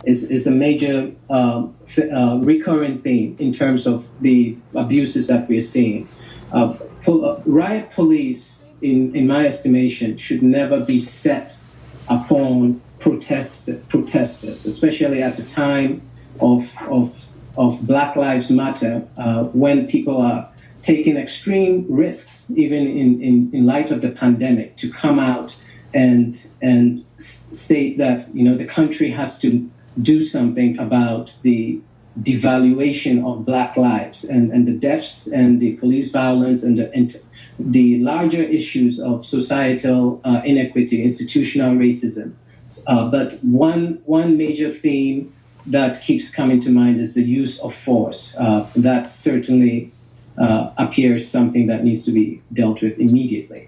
is a major recurrent theme in terms of the abuses that we're seeing. Riot police, in my estimation, should never be set upon protesters, especially at a time of Black Lives Matter, when people are taking extreme risks, even in light of the pandemic, to come out and state that the country has to do something about the devaluation of Black lives and the deaths and the police violence and the larger issues of societal inequity, institutional racism. But one major theme that keeps coming to mind is the use of force. That certainly appears something that needs to be dealt with immediately.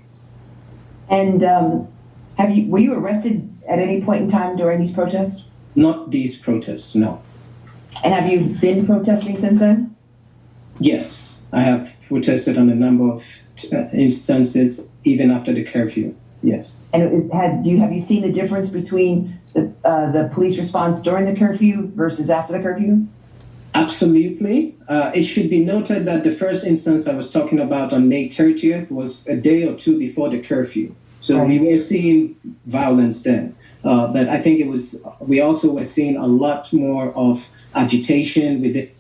And were you arrested at any point in time during these protests? Not these protests, no. And have you been protesting since then? Yes, I have protested on a number of instances, even after the curfew. Yes. And have you seen the difference between the police response during the curfew versus after the curfew? Absolutely. It should be noted that the first instance I was talking about on May 30th was a day or two before the curfew. So right. We were seeing violence then. But I think we also were seeing a lot more of agitation within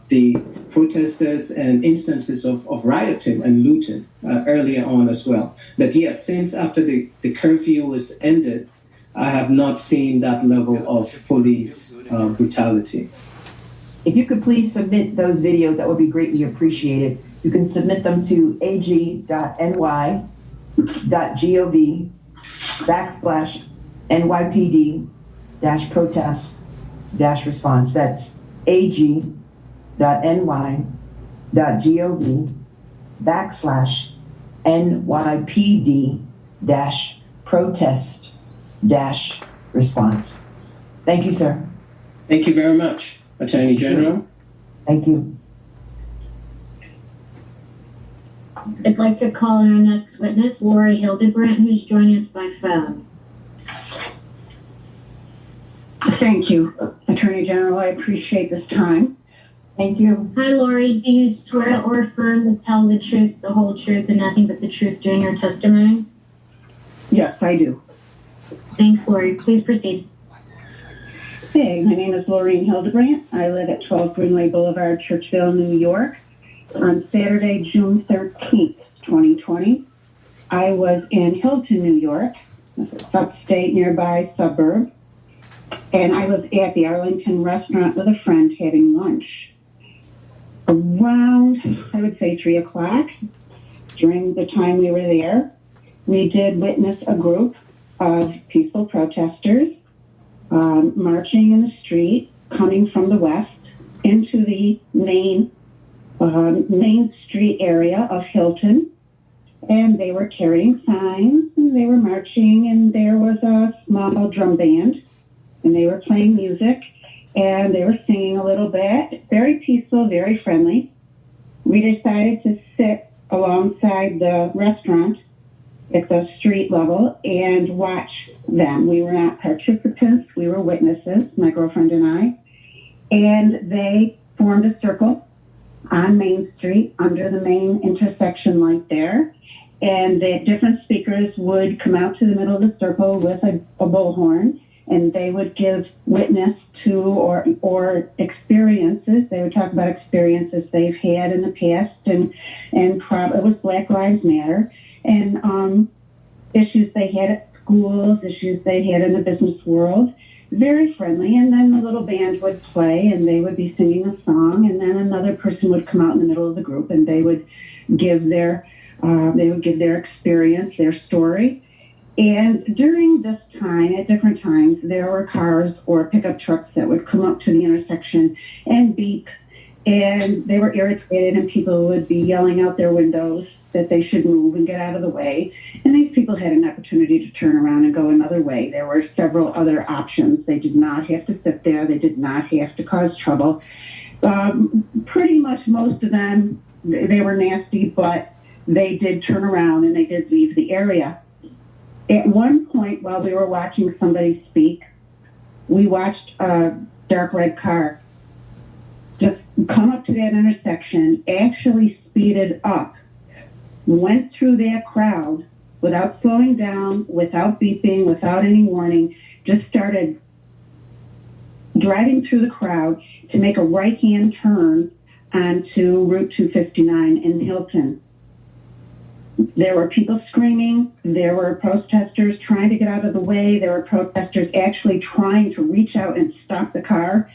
the protesters and instances of rioting and looting earlier on as well. But yes, since after the curfew was ended, I have not seen that level of police brutality. If you could please submit those videos, that would be greatly appreciated. You can submit them to ag.ny.gov/NYPD-protests-response. That's ag.ny.gov/NYPD-protest-response. Thank you, sir. Thank you very much, Attorney General. Thank you. I'd like to call on our next witness, Lori Hildebrandt, who's joining us by phone. Thank you, Attorney General. I appreciate this time. Thank you. Hi, Lori. Do you swear or affirm to tell the truth, the whole truth, and nothing but the truth during your testimony? Yes, I do. Thanks, Lori. Please proceed. Hey, my name is Lorraine Hildebrandt. I live at 12 Greenway Boulevard, Churchville, New York. On Saturday, June 13th, 2020, I was in Hilton, New York, an upstate nearby suburb, and I was at the Arlington restaurant with a friend having lunch. Around, I would say, 3 o'clock, during the time we were there, we did witness a group of peaceful protesters marching in the street, coming from the west into the main street area of Hilton, and they were carrying signs, and they were marching, and there was a small drum band, and they were playing music, and they were singing a little bit. Very peaceful, very friendly. We decided to sit alongside the restaurant at the street level and watch them. We were not participants, we were witnesses, my girlfriend and I, and they formed a circle on Main Street under the main intersection light there, and the different speakers would come out to the middle of the circle with a bullhorn, and they would give witness to or experiences. They would talk about experiences they've had in the past, and it was Black Lives Matter, and issues they had at schools, issues they had in the business world. Very friendly, and then the little band would play, and they would be singing a song, and then another person would come out in the middle of the group, and they would give their experience, their story. And during this time, at different times, there were cars or pickup trucks that would come up to the intersection and beep, and they were irritated, and people would be yelling out their windows that they should move and get out of the way. And these people had an opportunity to turn around and go another way. There were several other options. They did not have to sit there. They did not have to cause trouble. Pretty much most of them, they were nasty, but they did turn around and they did leave the area. At one point, while we were watching somebody speak, we watched a dark red car just come up to that intersection, actually speeded up, went through that crowd without slowing down, without beeping, without any warning, just started driving through the crowd to make a right-hand turn onto Route 259 in Hilton. There were people screaming. There were protesters trying to get out of the way. There were protesters actually trying to reach out and stop the car.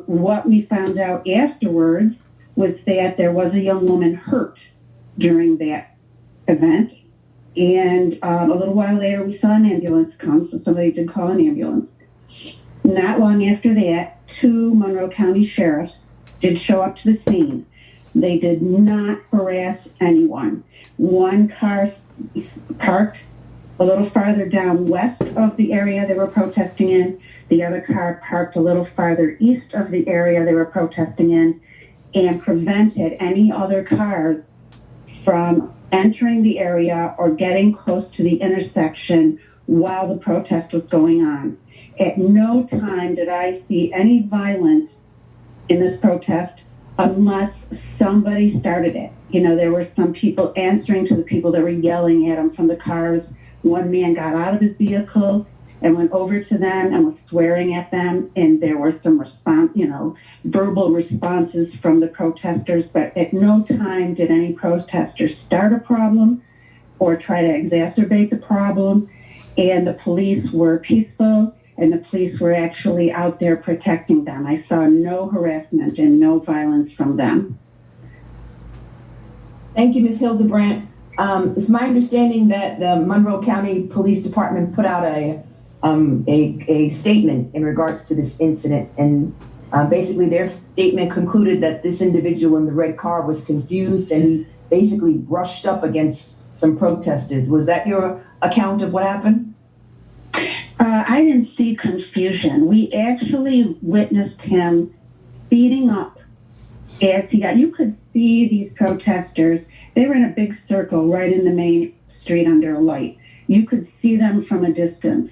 What we found out afterwards was that there was a young woman hurt during that event. And a little while later, we saw an ambulance come, so somebody did call an ambulance. Not long after that, 2 Monroe County sheriffs did show up to the scene. They did not harass anyone. One car parked a little farther down west of the area they were protesting in. The other car parked a little farther east of the area they were protesting in and prevented any other cars from entering the area or getting close to the intersection while the protest was going on. At no time did I see any violence in this protest unless somebody started it. You know, there were some people answering to the people that were yelling at them from the cars. One man got out of his vehicle and went over to them and was swearing at them, and there were some verbal responses from the protesters, but at no time did any protesters start a problem or try to exacerbate the problem, and the police were peaceful, and the police were actually out there protecting them. I saw no harassment and no violence from them. Thank you, Ms. Hildebrandt. It's my understanding that the Monroe County Police Department put out a statement in regards to this incident, and basically their statement concluded that this individual in the red car was confused and he basically brushed up against some protesters. Was that your account of what happened? I didn't see confusion. We actually witnessed him speeding up as he got. You could see these protesters. They were in a big circle right in the main street under a light. You could see them from a distance.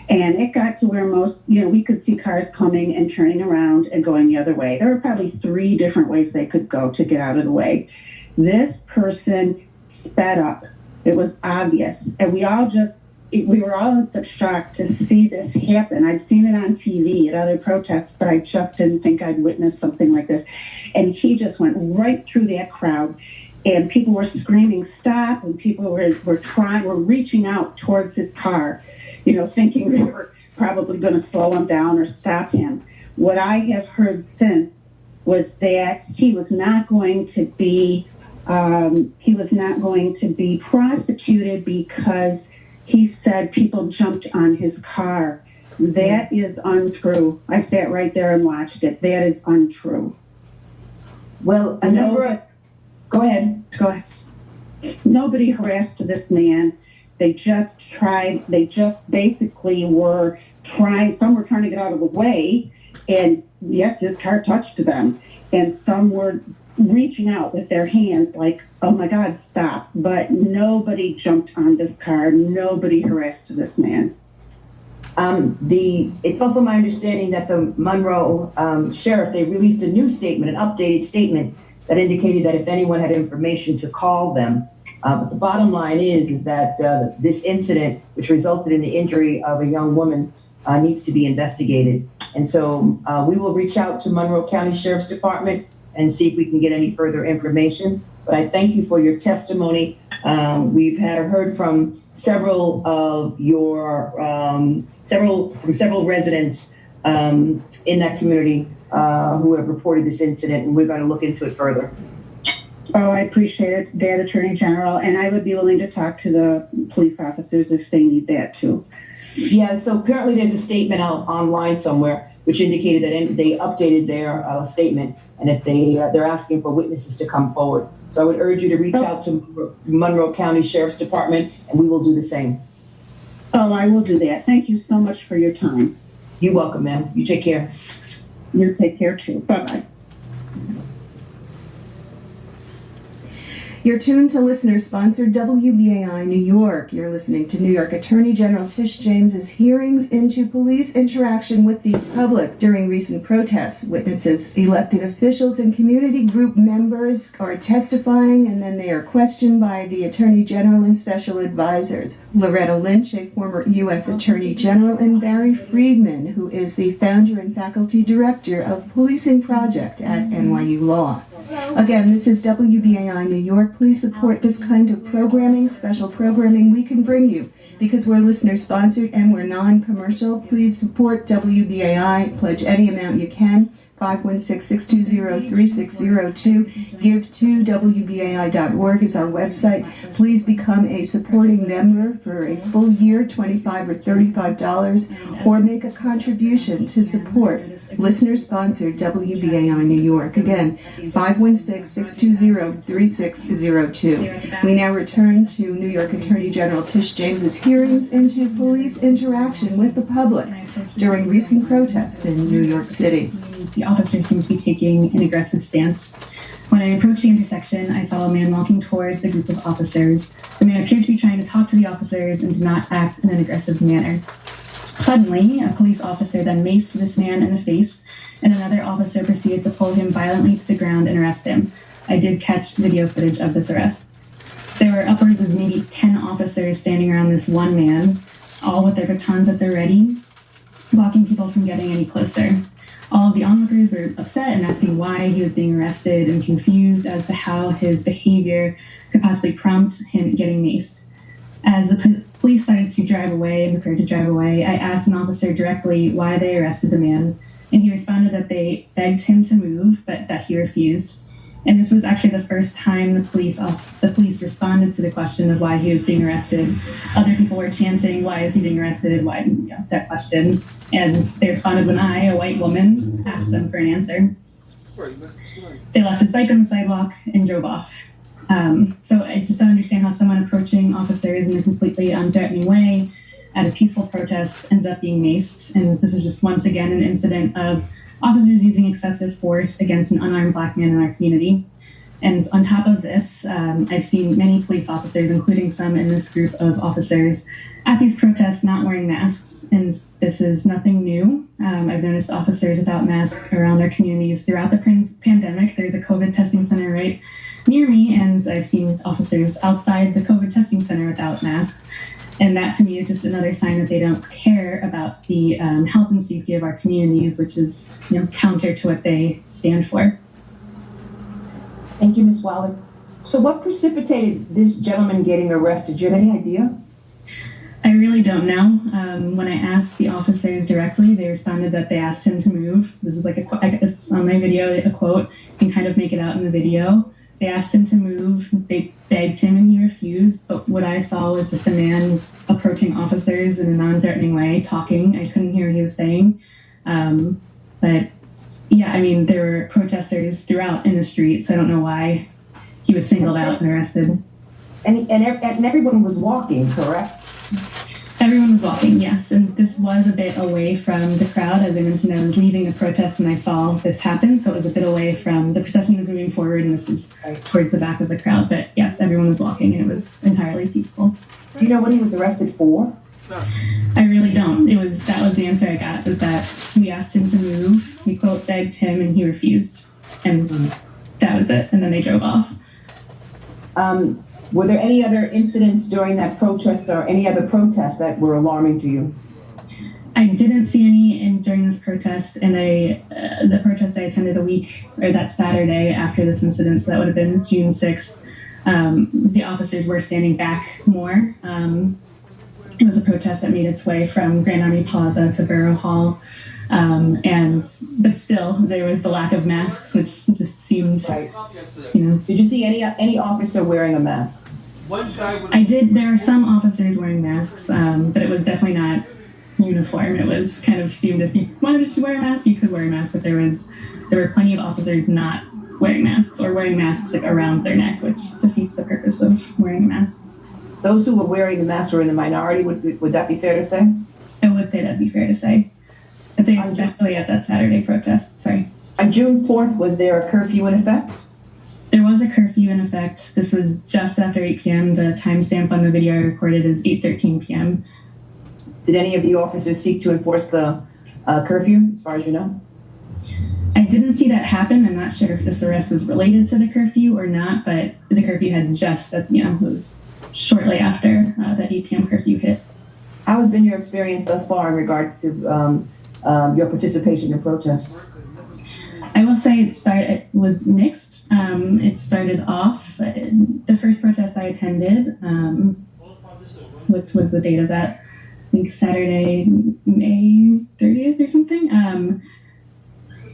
And it got to where we could see cars coming and turning around and going the other way. There were probably 3 different ways they could go to get out of the way. This person sped up. It was obvious. And we were all in such shock to see this happen. I'd seen it on TV at other protests, but I just didn't think I'd witnessed something like this. And he just went right through that crowd. And people were screaming, stop, and people were reaching out towards his car, thinking they were probably going to slow him down or stop him. What I have heard since was that he was not going to be prosecuted because he said people jumped on his car. That is untrue. I sat right there and watched it. That is untrue. Well, Go ahead. Nobody harassed this man. They just basically were trying, some were trying to get out of the way, and yes, his car touched them. And some were reaching out with their hands like, oh my God, stop. But nobody jumped on this car. Nobody harassed this man. It's also my understanding that the Monroe sheriff, they released a new statement, an updated statement, that indicated that if anyone had information to call them. But the bottom line is that this incident, which resulted in the injury of a young woman, needs to be investigated. And so we will reach out to Monroe County Sheriff's Department and see if we can get any further information. But I thank you for your testimony. We've heard from several of several residents in that community who have reported this incident, and we're going to look into it further. Oh, I appreciate it, that Attorney General, and I would be willing to talk to the police officers if they need that too. Yeah, so apparently there's a statement out online somewhere which indicated that they updated their statement, and if they're asking for witnesses to come forward. So I would urge you to reach out to Monroe County Sheriff's Department, and we will do the same. Oh, I will do that. Thank you so much for your time. You're welcome, ma'am. You take care. You take care too. Bye-bye. You're tuned to listener-sponsored WBAI New York. You're listening to New York Attorney General Tish James's hearings into police interaction with the public during recent protests. Witnesses, elected officials, and community group members are testifying, and then they are questioned by the Attorney General and special advisors. Loretta Lynch, a former U.S. Attorney General, and Barry Friedman, who is the founder and faculty director of Policing Project at NYU Law. Again, this is WBAI New York. Please support this kind of programming, special programming we can bring you because we're listener-sponsored and we're non-commercial. Please support WBAI. Pledge any amount you can. 516-620-3602. Give to WBAI.org is our website. Please become a supporting member for a full year, $25 or $35, or make a contribution to support listener-sponsored WBAI New York. Again, 516-620-3602. We now return to New York Attorney General Tish James's hearings into police interaction with the public during recent protests in New York City. The officers seemed to be taking an aggressive stance. When I approached the intersection, I saw a man walking towards the group of officers. The man appeared to be trying to talk to the officers and did not act in an aggressive manner. Suddenly, a police officer then maced this man in the face, and another officer proceeded to pull him violently to the ground and arrest him. I did catch video footage of this arrest. There were upwards of maybe 10 officers standing around this one man, all with their batons at the ready, blocking people from getting any closer. All of the onlookers were upset and asking why he was being arrested and confused as to how his behavior could possibly prompt him getting maced. As the police started to drive away and prepared to drive away, I asked an officer directly why they arrested the man, and he responded that they begged him to move, but that he refused. And this was actually the first time the police responded to the question of why he was being arrested. Other people were chanting, "Why is he being arrested?" Why, that question. And they responded when I, a white woman, asked them for an answer. They left his bike on the sidewalk and drove off. So I just don't understand how someone approaching officers in a completely unthreatening way at a peaceful protest ended up being maced. And this is just once again an incident of officers using excessive force against an unarmed Black man in our community. And on top of this, I've seen many police officers, including some in this group of officers, at these protests not wearing masks. And this is nothing new. I've noticed officers without masks around our communities throughout the pandemic. There's a COVID testing center right near me, and I've seen officers outside the COVID testing center without masks. And that to me is just another sign that they don't care about the health and safety of our communities, which is counter to what they stand for. Thank you, Ms. Waller. So what precipitated this gentleman getting arrested? Do you have any idea? I really don't know. When I asked the officers directly, they responded that they asked him to move. This is it's on my video, a quote. You can kind of make it out in the video. They asked him to move. They begged him and he refused. But what I saw was just a man approaching officers in a non-threatening way, talking. I couldn't hear what he was saying. But yeah, I mean, there were protesters throughout in the street, so I don't know why he was singled out and arrested. And everyone was walking, correct? Everyone was walking, yes. And this was a bit away from the crowd. As I mentioned, I was leaving the protest and I saw this happen. So it was a bit away from the procession was moving forward and this is towards the back of the crowd. But yes, everyone was walking and it was entirely peaceful. Do you know what he was arrested for? I really don't. That was the answer I got, is that we asked him to move. We quote begged him and he refused. And that was it. And then they drove off. Were there any other incidents during that protest or any other protests that were alarming to you? I didn't see any during this protest, and the protest I attended a week, or that Saturday after this incident, so that would have been June 6th, the officers were standing back more. It was a protest that made its way from Grand Army Plaza to Borough Hall, but still, there was the lack of masks, which just seemed, Did you see any officer wearing a mask? I did. There are some officers wearing masks, but it was definitely not uniform. It was kind of seemed if you wanted to wear a mask, you could wear a mask, but there were plenty of officers not wearing masks or wearing masks around their neck, which defeats the purpose of wearing a mask. Those who were wearing the mask were in the minority. Would that be fair to say? I would say that'd be fair to say. I'd say especially at that Saturday protest. Sorry. On June 4th, was there a curfew in effect? There was a curfew in effect. This was just after 8 p.m. The timestamp on the video I recorded is 8:13 p.m. Did any of the officers seek to enforce the curfew, as far as you know? I didn't see that happen. I'm not sure if this arrest was related to the curfew or not, but the curfew had just, it was shortly after that 8 p.m. curfew hit. How has been your experience thus far in regards to your participation in protests? I will say it was mixed. It started off, the first protest I attended, which was the date of that, I think Saturday, May 30th or something.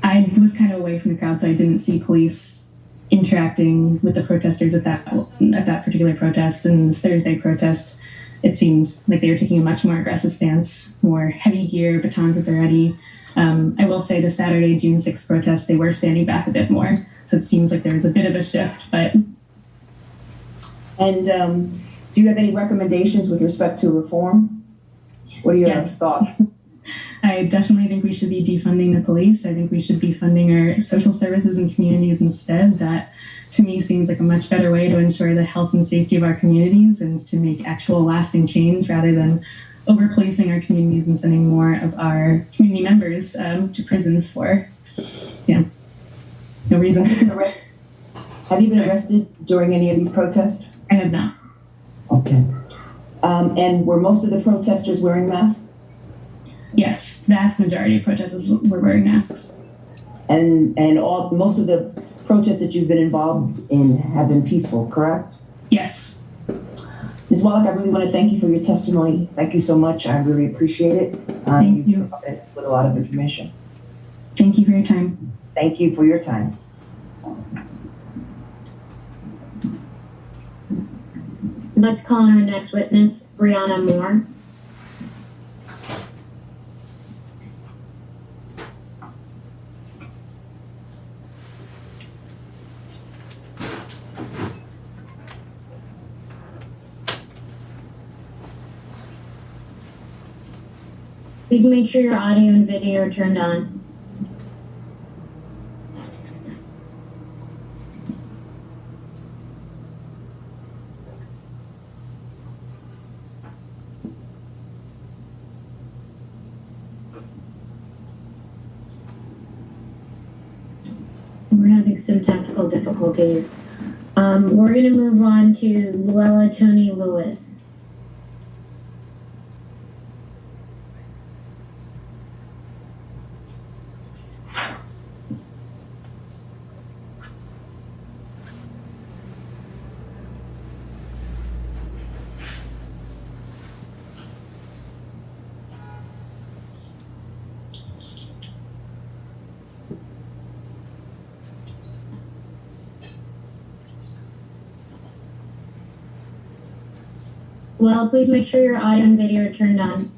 I was kind of away from the crowd, so I didn't see police interacting with the protesters at that particular protest. And this Thursday protest, it seemed like they were taking a much more aggressive stance, more heavy gear, batons at the ready. I will say the Saturday, June 6th protest, they were standing back a bit more. So it seems like there was a bit of a shift, but. And do you have any recommendations with respect to reform? What are your thoughts? I definitely think we should be defunding the police. I think we should be funding our social services and communities instead. That, to me, seems like a much better way to ensure the health and safety of our communities and to make actual lasting change rather than over-policing our communities and sending more of our community members to prison for, no reason. Have you been arrested during any of these protests? I have not. Okay. And were most of the protesters wearing masks? Yes, vast majority of protesters were wearing masks. And most of the protests that you've been involved in have been peaceful, correct? Yes. Ms. Wallach, I really want to thank you for your testimony. Thank you so much. I really appreciate it. Thank you. With a lot of information. Thank you for your time. Thank you for your time. Let's call on our next witness, Brianna Moore. Please make sure your audio and video are turned on. We're having some technical difficulties. We're going to move on to Luella Tony Lewis. Well, please make sure your audio and video are turned on.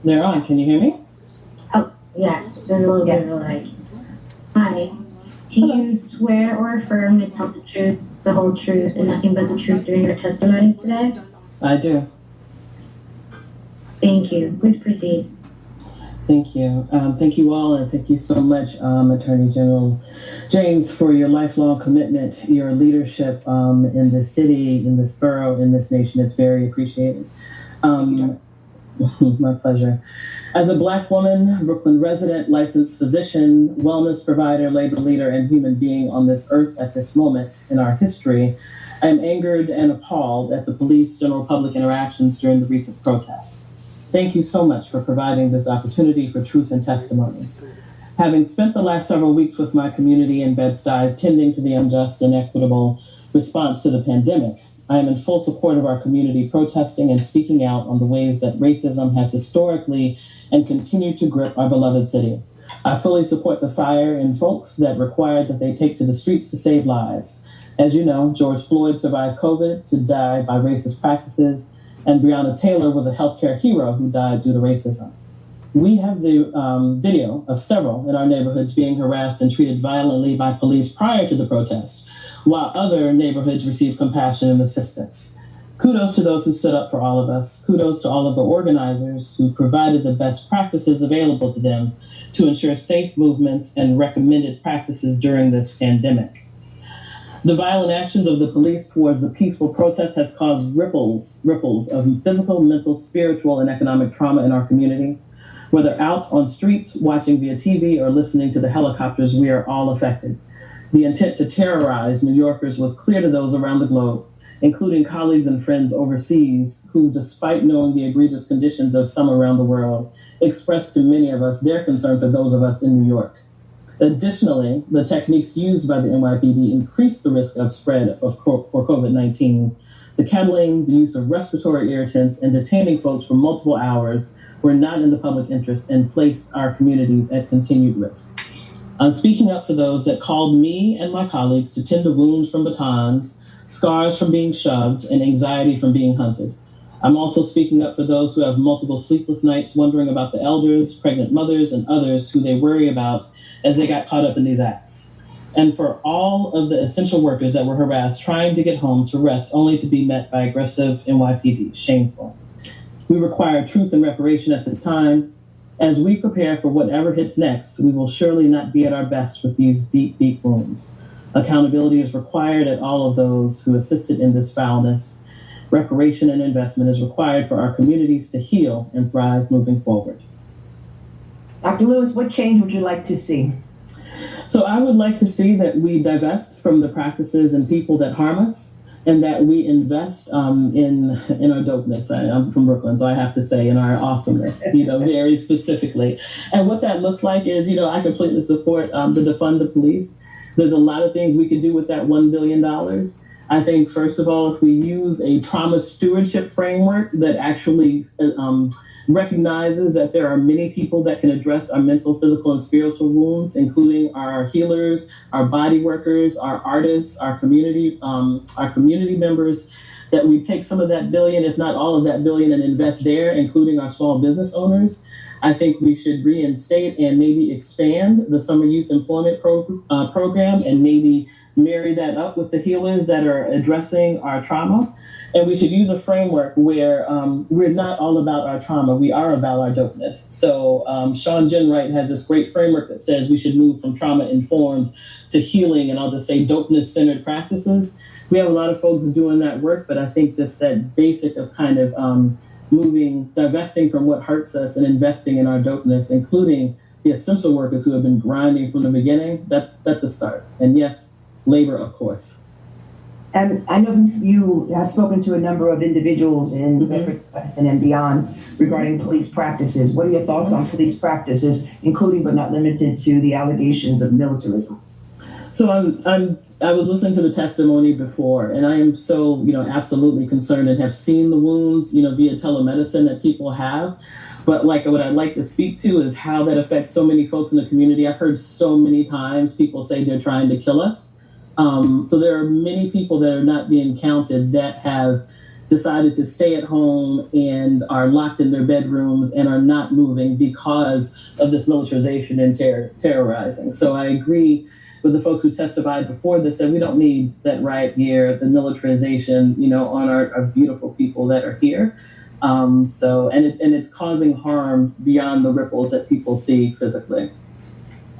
They're on. Can you hear me? Oh, yes. There's a little bit of a lag. Hi. Do you swear or affirm to tell the truth, the whole truth, and nothing but the truth during your testimony today? I do. Thank you. Please proceed. Thank you. Thank you all, and thank you so much, Attorney General James, for your lifelong commitment, your leadership in this city, in this borough, in this nation. It's very appreciated. My pleasure. As a Black woman, Brooklyn resident, licensed physician, wellness provider, labor leader, and human being on this earth at this moment in our history, I am angered and appalled at the police general public interactions during the recent protests. Thank you so much for providing this opportunity for truth and testimony. Having spent the last several weeks with my community in Bed-Stuy tending to the unjust and equitable response to the pandemic, I am in full support of our community protesting and speaking out on the ways that racism has historically and continued to grip our beloved city. I fully support the fire in folks that required that they take to the streets to save lives. As you know, George Floyd survived COVID to die by racist practices, and Breonna Taylor was a healthcare hero who died due to racism. We have the video of several in our neighborhoods being harassed and treated violently by police prior to the protests, while other neighborhoods received compassion and assistance. Kudos to those who stood up for all of us. Kudos to all of the organizers who provided the best practices available to them to ensure safe movements and recommended practices during this pandemic. The violent actions of the police towards the peaceful protest has caused ripples of physical, mental, spiritual, and economic trauma in our community. Whether out on streets, watching via TV, or listening to the helicopters, we are all affected. The intent to terrorize New Yorkers was clear to those around the globe, including colleagues and friends overseas who, despite knowing the egregious conditions of some around the world, expressed to many of us their concern for those of us in New York. Additionally, the techniques used by the NYPD increased the risk of spread for COVID-19. The kettling, the use of respiratory irritants, and detaining folks for multiple hours were not in the public interest and placed our communities at continued risk. I'm speaking up for those that called me and my colleagues to tend to wounds from batons, scars from being shoved, and anxiety from being hunted. I'm also speaking up for those who have multiple sleepless nights wondering about the elders, pregnant mothers, and others who they worry about as they got caught up in these acts. And for all of the essential workers that were harassed trying to get home to rest only to be met by aggressive NYPD. Shameful. We require truth and reparation at this time. As we prepare for whatever hits next, we will surely not be at our best with these deep, deep wounds. Accountability is required at all of those who assisted in this foulness. Reparation and investment is required for our communities to heal and thrive moving forward. Dr. Lewis, what change would you like to see? So I would like to see that we divest from the practices and people that harm us, and that we invest in our dopeness. I'm from Brooklyn, so I have to say in our awesomeness, very specifically. And what that looks like is, I completely support the defund the police. There's a lot of things we could do with that $1 billion. I think, first of all, if we use a trauma stewardship framework that actually recognizes that there are many people that can address our mental, physical, and spiritual wounds, including our healers, our body workers, our artists, our community members, that we take some of that billion, if not all of that billion, and invest there, including our small business owners. I think we should reinstate and maybe expand the Summer Youth Employment Program and maybe marry that up with the healers that are addressing our trauma. And we should use a framework where we're not all about our trauma, we are about our dopeness. So Sean Ginwright has this great framework that says we should move from trauma-informed to healing, and I'll just say dopeness-centered practices. We have a lot of folks doing that work, but I think just that basic of kind of divesting from what hurts us and investing in our dopeness, including the essential workers who have been grinding from the beginning, that's a start. And yes, labor, of course. And I know you have spoken to a number of individuals in Bedford-Stuyvesant and beyond regarding police practices. What are your thoughts on police practices, including but not limited to the allegations of militarism? So I was listening to the testimony before, and I am so, absolutely concerned and have seen the wounds, via telemedicine that people have. But what I'd like to speak to is how that affects so many folks in the community. I've heard so many times people say they're trying to kill us. So there are many people that are not being counted that have decided to stay at home and are locked in their bedrooms and are not moving because of this militarization and terrorizing. So I agree with the folks who testified before this, that we don't need that riot gear, the militarization, on our beautiful people that are here. And it's causing harm beyond the ripples that people see physically.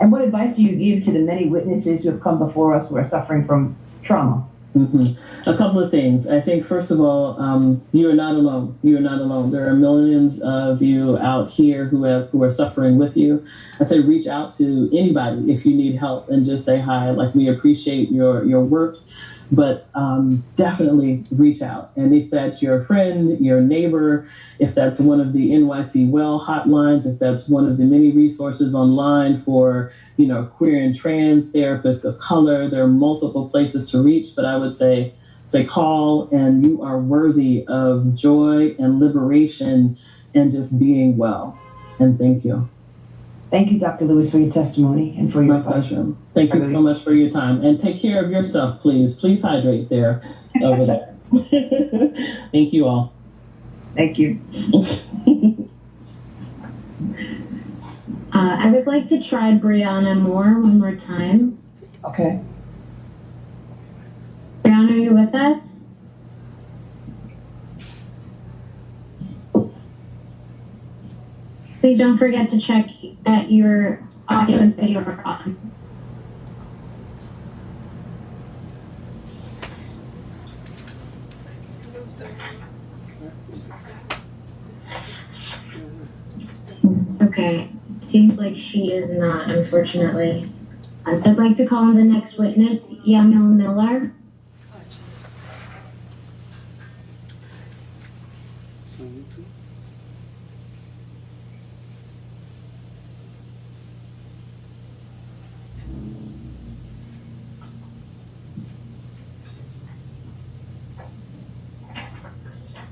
And what advice do you give to the many witnesses who have come before us who are suffering from trauma? A couple of things. I think, first of all, you are not alone. You are not alone. There are millions of you out here who are suffering with you. I say reach out to anybody if you need help and just say hi. We appreciate your work, but definitely reach out. And if that's your friend, your neighbor, if that's one of the NYC Well hotlines, if that's one of the many resources online for, queer and trans therapists of color, there are multiple places to reach, but I would say call, and you are worthy of joy and liberation and just being well. And thank you. Thank you, Dr. Lewis, for your testimony and for your My pleasure. Thank you so much for your time. And take care of yourself, please. Please hydrate there over there. Thank you all. Thank you. I would like to try Brianna Moore one more time. Okay. Brianna, are you with us? Please don't forget to check that your audio and video are on. Okay, seems like she is not, unfortunately. So I'd like to call on the next witness, Yamil Miller.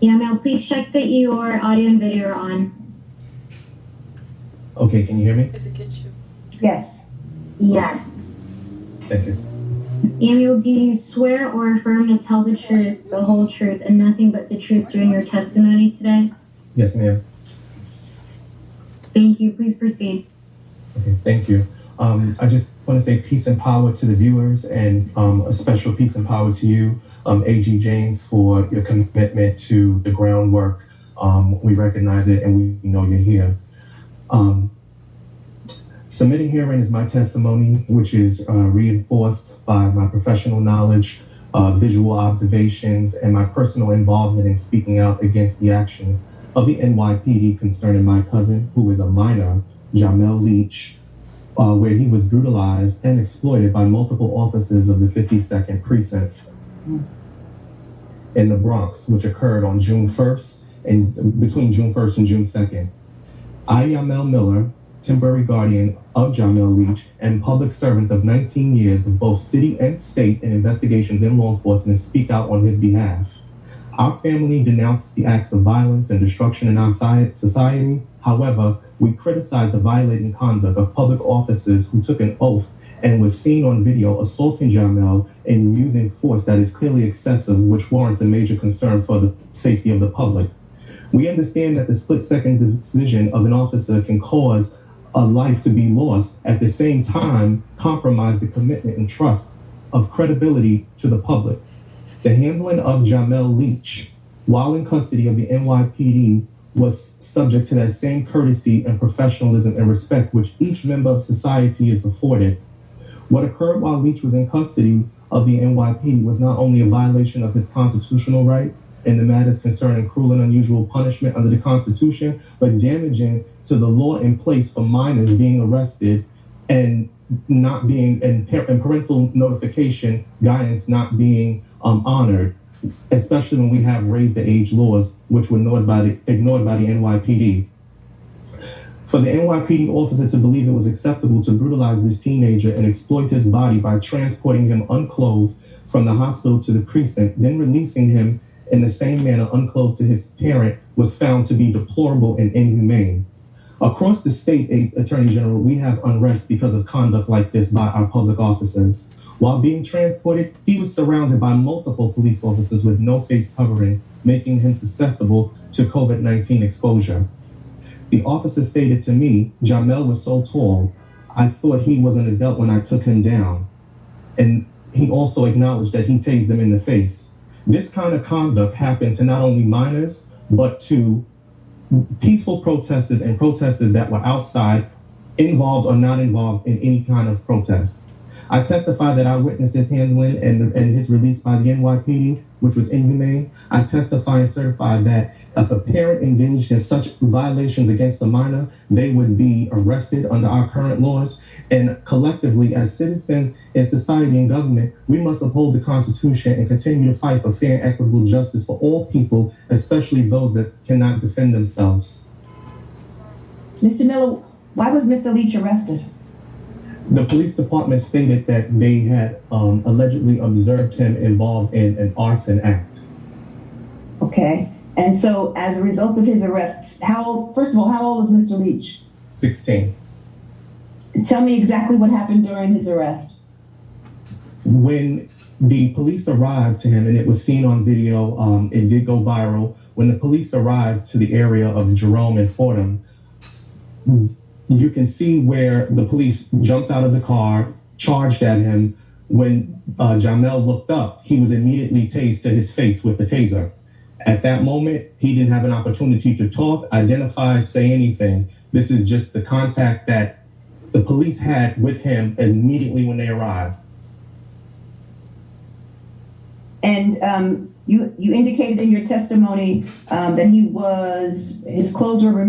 Yamil, please check that your audio and video are on. Okay, can you hear me? Yes. Yes. Thank you. Yamil, do you swear or affirm to tell the truth, the whole truth, and nothing but the truth during your testimony today? Yes, ma'am. Thank you. Please proceed. Okay, thank you. I just want to say peace and power to the viewers, and a special peace and power to you, A.G. James, for your commitment to the groundwork. We recognize it and we know you're here. Submitting herein is my testimony, which is reinforced by my professional knowledge, visual observations, and my personal involvement in speaking out against the actions of the NYPD concerning my cousin, who is a minor, Jamel Leach, where he was brutalized and exploited by multiple officers of the 52nd Precinct in the Bronx, which occurred on June 1st and between June 1st and June 2nd. I, Yamil Miller, temporary guardian of Jamel Leach and public servant of 19 years of both city and state in investigations in law enforcement, speak out on his behalf. Our family denounced the acts of violence and destruction in our society. However, we criticize the violating conduct of public officers who took an oath and was seen on video assaulting Jamel and using force that is clearly excessive, which warrants a major concern for the safety of the public. We understand that the split-second decision of an officer can cause a life to be lost, at the same time compromise the commitment and trust of credibility to the public. The handling of Jamel Leach while in custody of the NYPD was subject to that same courtesy and professionalism and respect which each member of society is afforded. What occurred while Leach was in custody of the NYPD was not only a violation of his constitutional rights in the matters concerning cruel and unusual punishment under the Constitution, but damaging to the law in place for minors being arrested and not being, and parental notification guidance not being honored, especially when we have raised the age laws, which were ignored by the NYPD. For the NYPD officer to believe it was acceptable to brutalize this teenager and exploit his body by transporting him unclothed from the hospital to the precinct, then releasing him in the same manner unclothed to his parent, was found to be deplorable and inhumane. Across the state, Attorney General, we have unrest because of conduct like this by our public officers. While being transported, he was surrounded by multiple police officers with no face covering, making him susceptible to COVID-19 exposure. The officer stated to me, Jamel was so tall, I thought he was an adult when I took him down. And he also acknowledged that he tased them in the face. This kind of conduct happened to not only minors, but to peaceful protesters and protesters that were outside, involved or not involved in any kind of protest. I testify that I witnessed his handling and his release by the NYPD, which was inhumane. I testify and certify that if a parent engaged in such violations against a minor, they would be arrested under our current laws. And collectively, as citizens in society and government, we must uphold the Constitution and continue to fight for fair and equitable justice for all people, especially those that cannot defend themselves. Mr. Miller, why was Mr. Leach arrested? The police department stated that they had allegedly observed him involved in an arson act. Okay. And so as a result of his arrest, first of all, how old was Mr. Leach? 16. Tell me exactly what happened during his arrest. When the police arrived to him, and it was seen on video, it did go viral. When the police arrived to the area of Jerome and Fordham, you can see where the police jumped out of the car, charged at him. When Jamel looked up, he was immediately tased to his face with the taser. At that moment, he didn't have an opportunity to talk, identify, say anything. This is just the contact that the police had with him immediately when they arrived. And you indicated in your testimony that his clothes were removed